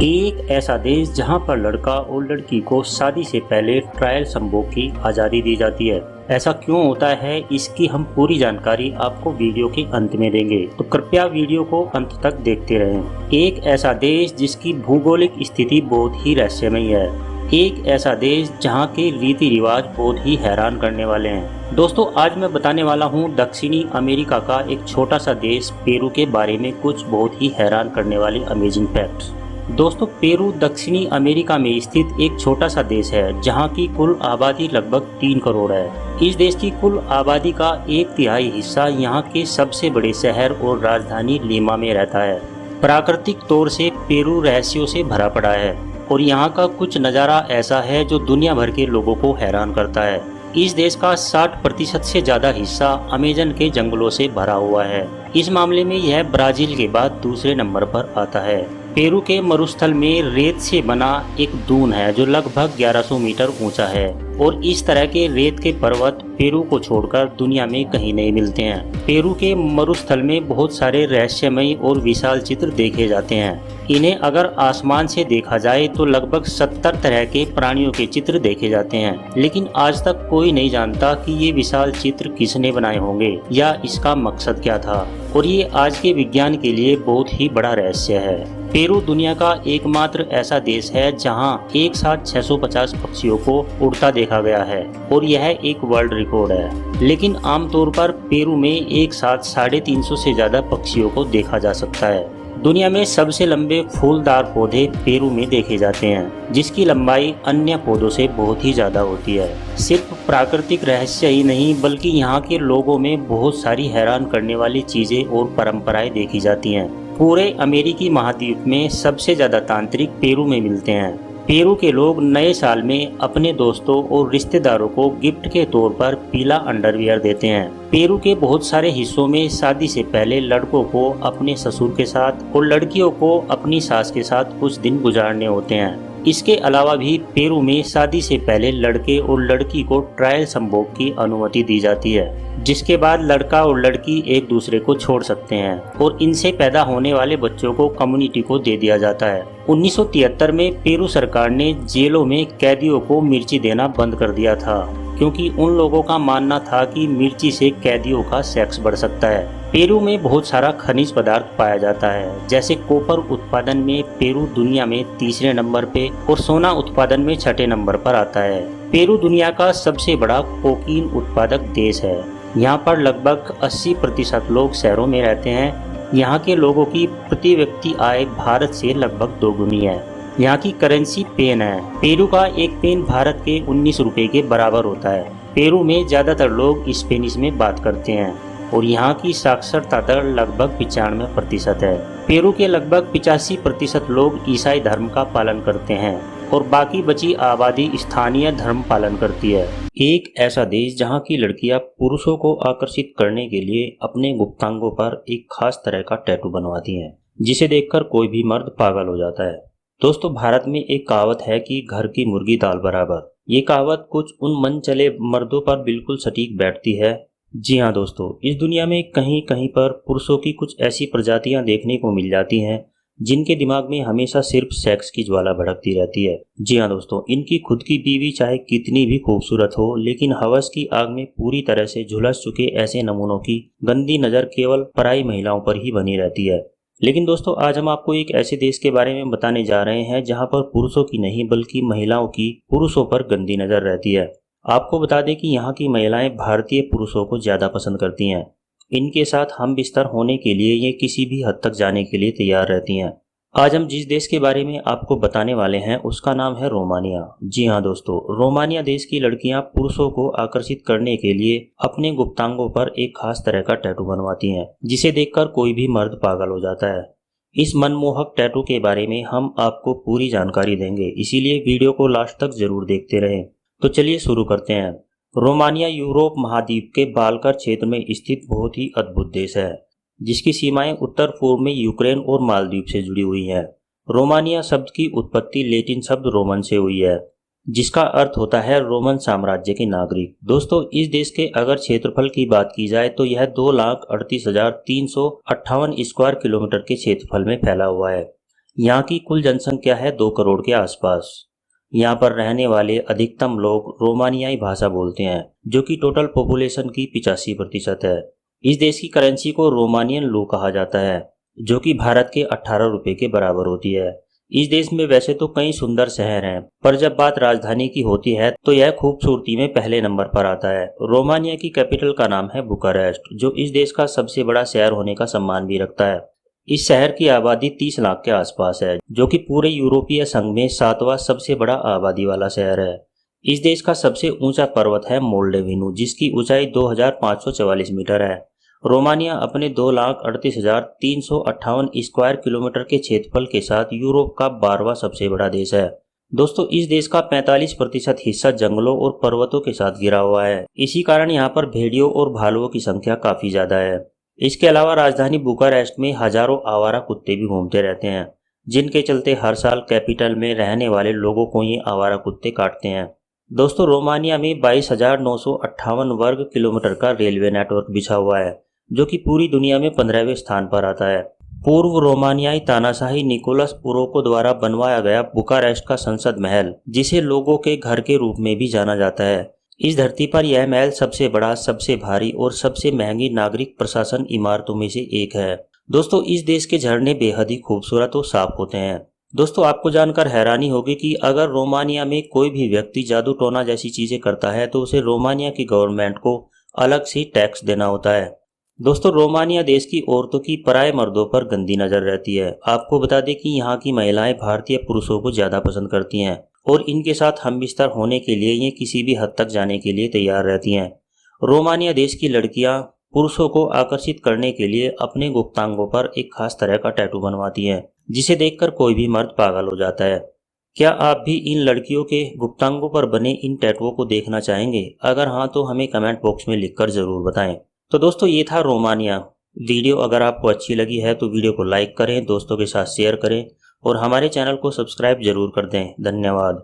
एक ऐसा देश जहां पर लड़का और लड़की को शादी से पहले ट्रायल संभोग की आज़ादी दी जाती है। ऐसा क्यों होता है, इसकी हम पूरी जानकारी आपको वीडियो के अंत में देंगे, तो कृपया वीडियो को अंत तक देखते रहें। एक ऐसा देश जिसकी भौगोलिक स्थिति बहुत ही रहस्यमय है। एक ऐसा देश जहां के रीति रिवाज बहुत ही हैरान करने वाले हैं। दोस्तों, आज मैं बताने वाला हूं दक्षिणी अमेरिका का एक छोटा सा देश पेरू के बारे में कुछ बहुत ही हैरान करने वाले अमेजिंग फैक्ट्स। दोस्तों, पेरू दक्षिणी अमेरिका में स्थित एक छोटा सा देश है जहां की कुल आबादी लगभग 3 करोड़ है। इस देश की कुल आबादी का 1/3 हिस्सा यहां के सबसे बड़े शहर और राजधानी लीमा में रहता है। प्राकृतिक तौर से पेरू रहस्यों से भरा पड़ा है और यहाँ का कुछ नज़ारा ऐसा है जो दुनिया भर के लोगों को हैरान करता है। इस देश का 60% से ज़्यादा हिस्सा अमेजन के जंगलों से भरा हुआ है। इस मामले में यह ब्राजील के बाद दूसरे नंबर पर आता है। पेरू के मरुस्थल में रेत से बना एक दून है जो लगभग 1100 मीटर ऊंचा है और इस तरह के रेत के पर्वत पेरू को छोड़कर दुनिया में कहीं नहीं मिलते हैं। पेरू के मरुस्थल में बहुत सारे रहस्यमय और विशाल चित्र देखे जाते हैं। इन्हें अगर आसमान से देखा जाए तो लगभग 70 तरह के प्राणियों के चित्र देखे जाते हैं, लेकिन आज तक कोई नहीं जानता कि ये विशाल चित्र किसने बनाए होंगे या इसका मकसद क्या था, और ये आज के विज्ञान के लिए बहुत ही बड़ा रहस्य है। पेरू दुनिया का एकमात्र ऐसा देश है जहां एक साथ 650 पक्षियों को उड़ता देखा गया है और यह एक वर्ल्ड रिकॉर्ड है। लेकिन आमतौर पर पेरू में एक साथ 350 से ज्यादा पक्षियों को देखा जा सकता है। दुनिया में सबसे लंबे फूलदार पौधे पेरू में देखे जाते हैं, जिसकी लंबाई अन्य पौधों से बहुत ही ज्यादा होती है। सिर्फ प्राकृतिक रहस्य ही नहीं बल्कि यहाँ के लोगों में बहुत सारी हैरान करने वाली चीजें और परंपराएं देखी जाती हैं। पूरे अमेरिकी महाद्वीप में सबसे ज्यादा तांत्रिक पेरू में मिलते हैं। पेरू के लोग नए साल में अपने दोस्तों और रिश्तेदारों को गिफ्ट के तौर पर पीला अंडरवियर देते हैं। पेरू के बहुत सारे हिस्सों में शादी से पहले लड़कों को अपने ससुर के साथ और लड़कियों को अपनी सास के साथ कुछ दिन गुजारने होते हैं। इसके अलावा भी पेरू में शादी से पहले लड़के और लड़की को ट्रायल संभोग की अनुमति दी जाती है, जिसके बाद लड़का और लड़की एक दूसरे को छोड़ सकते हैं और इनसे पैदा होने वाले बच्चों को कम्युनिटी को दे दिया जाता है। 1973 में पेरू सरकार ने जेलों में कैदियों को मिर्ची देना बंद कर दिया था, क्योंकि उन लोगों का मानना था कि मिर्ची से कैदियों का सेक्स बढ़ सकता है। पेरू में बहुत सारा खनिज पदार्थ पाया जाता है, जैसे कॉपर उत्पादन में पेरू दुनिया में तीसरे नंबर पे और सोना उत्पादन में 6ठे नंबर पर आता है। पेरू दुनिया का सबसे बड़ा कोकीन उत्पादक देश है। यहाँ पर लगभग 80% लोग शहरों में रहते हैं। यहाँ के लोगों की प्रति व्यक्ति आय भारत से लगभग 2 गुनी है। यहाँ की करेंसी पेन है। पेरू का एक पेन भारत के 19 रुपए के बराबर होता है। पेरू में ज्यादातर लोग स्पेनिश में बात करते हैं और यहाँ की साक्षरता दर लगभग 95% है। पेरू के लगभग 85% लोग ईसाई धर्म का पालन करते हैं और बाकी बची आबादी स्थानीय धर्म पालन करती है। एक ऐसा देश जहाँ की लड़कियाँ पुरुषों को आकर्षित करने के लिए अपने गुप्तांगों पर एक खास तरह का टैटू बनवाती हैं, जिसे देखकर कोई भी मर्द पागल हो जाता है। दोस्तों, भारत में एक कहावत है कि घर की मुर्गी दाल बराबर। ये कहावत कुछ उन मन चले मर्दों पर बिल्कुल सटीक बैठती है। जी हाँ दोस्तों, इस दुनिया में कहीं कहीं पर पुरुषों की कुछ ऐसी प्रजातियां देखने को मिल जाती हैं जिनके दिमाग में हमेशा सिर्फ सेक्स की ज्वाला भड़कती रहती है। जी हाँ दोस्तों, इनकी खुद की बीवी चाहे कितनी भी खूबसूरत हो, लेकिन हवस की आग में पूरी तरह से झुलस चुके ऐसे नमूनों की गंदी नजर केवल पराई महिलाओं पर ही बनी रहती है। लेकिन दोस्तों, आज हम आपको एक ऐसे देश के बारे में बताने जा रहे हैं जहाँ पर पुरुषों की नहीं बल्कि महिलाओं की पुरुषों पर गंदी नजर रहती है। आपको बता दें कि यहाँ की महिलाएं भारतीय पुरुषों को ज्यादा पसंद करती हैं। इनके साथ हम बिस्तर होने के लिए ये किसी भी हद तक जाने के लिए तैयार रहती हैं। आज हम जिस देश के बारे में आपको बताने वाले हैं उसका नाम है रोमानिया। जी हाँ दोस्तों, रोमानिया देश की लड़कियां पुरुषों को आकर्षित करने के लिए अपने गुप्तांगों पर एक खास तरह का टैटू बनवाती हैं, जिसे देखकर कोई भी मर्द पागल हो जाता है। इस मनमोहक टैटू के बारे में हम आपको पूरी जानकारी देंगे, इसीलिए वीडियो को लास्ट तक जरूर देखते रहें। तो चलिए शुरू करते हैं। रोमानिया यूरोप महाद्वीप के बाल्कर क्षेत्र में स्थित बहुत ही अद्भुत देश है, जिसकी सीमाएं उत्तर पूर्व में यूक्रेन और मालदीव से जुड़ी हुई हैं। रोमानिया शब्द की उत्पत्ति लैटिन शब्द रोमन से हुई है, जिसका अर्थ होता है रोमन साम्राज्य के नागरिक। दोस्तों, इस देश के अगर क्षेत्रफल की बात की जाए तो यह 2,38,358 स्क्वायर किलोमीटर के क्षेत्रफल में फैला हुआ है। यहाँ की कुल जनसंख्या है 2 करोड़ के आसपास। यहाँ पर रहने वाले अधिकतम लोग रोमानियाई भाषा बोलते हैं, जो कि टोटल पॉपुलेशन की 85% है। इस देश की करेंसी को रोमानियन लू कहा जाता है, जो कि भारत के 18 रुपए के बराबर होती है। इस देश में वैसे तो कई सुंदर शहर हैं, पर जब बात राजधानी की होती है तो यह खूबसूरती में पहले नंबर पर आता है। रोमानिया की कैपिटल का नाम है बुकारेस्ट, जो इस देश का सबसे बड़ा शहर होने का सम्मान भी रखता है। इस शहर की आबादी 30 लाख के आसपास है, जो कि पूरे यूरोपीय संघ में 7वां सबसे बड़ा आबादी वाला शहर है। इस देश का सबसे ऊंचा पर्वत है मोल्डेविनु, जिसकी ऊंचाई 2544 मीटर है। रोमानिया अपने 2,38,358 स्क्वायर किलोमीटर के क्षेत्रफल के साथ यूरोप का 12वां सबसे बड़ा देश है। दोस्तों, इस देश का 45% हिस्सा जंगलों और पर्वतों के साथ घिरा हुआ है। इसी कारण यहाँ पर भेड़ियों और भालुओं की संख्या काफी ज्यादा है। इसके अलावा राजधानी बुकारेस्ट में हजारों आवारा कुत्ते भी घूमते रहते हैं, जिनके चलते हर साल कैपिटल में रहने वाले लोगों को ये आवारा कुत्ते काटते हैं। दोस्तों, रोमानिया में 22,958 वर्ग किलोमीटर का रेलवे नेटवर्क बिछा हुआ है, जो कि पूरी दुनिया में 15वें स्थान पर आता है। पूर्व रोमानियाई तानाशाही निकोलस पुरोको द्वारा बनवाया गया बुकारेस्ट का संसद महल, जिसे लोगों के घर के रूप में भी जाना जाता है। इस धरती पर यह महल सबसे बड़ा, सबसे भारी और सबसे महंगी नागरिक प्रशासन इमारतों में से एक है। दोस्तों, इस देश के झरने बेहद ही खूबसूरत और साफ होते हैं। दोस्तों, आपको जानकर हैरानी होगी कि अगर रोमानिया में कोई भी व्यक्ति जादू टोना जैसी चीजें करता है तो उसे रोमानिया की गवर्नमेंट को अलग से टैक्स देना होता है। दोस्तों, रोमानिया देश की औरतों की पराये मर्दों पर गंदी नजर रहती है। आपको बता दें कि यहाँ की महिलाएं भारतीय पुरुषों को ज्यादा पसंद करती हैं और इनके साथ हमबिस्तर होने के लिए ये किसी भी हद तक जाने के लिए तैयार रहती हैं। रोमानिया देश की लड़कियां पुरुषों को आकर्षित करने के लिए अपने गुप्तांगों पर एक खास तरह का टैटू बनवाती हैं, जिसे देखकर कोई भी मर्द पागल हो जाता है। क्या आप भी इन लड़कियों के गुप्तांगों पर बने इन टैटुओं को देखना चाहेंगे? अगर हाँ, तो हमें कमेंट बॉक्स में लिखकर जरूर बताएं। तो दोस्तों, ये था रोमानिया। वीडियो अगर आपको अच्छी लगी है तो वीडियो को लाइक करें, दोस्तों के साथ शेयर करें और हमारे चैनल को सब्सक्राइब जरूर कर दें। धन्यवाद।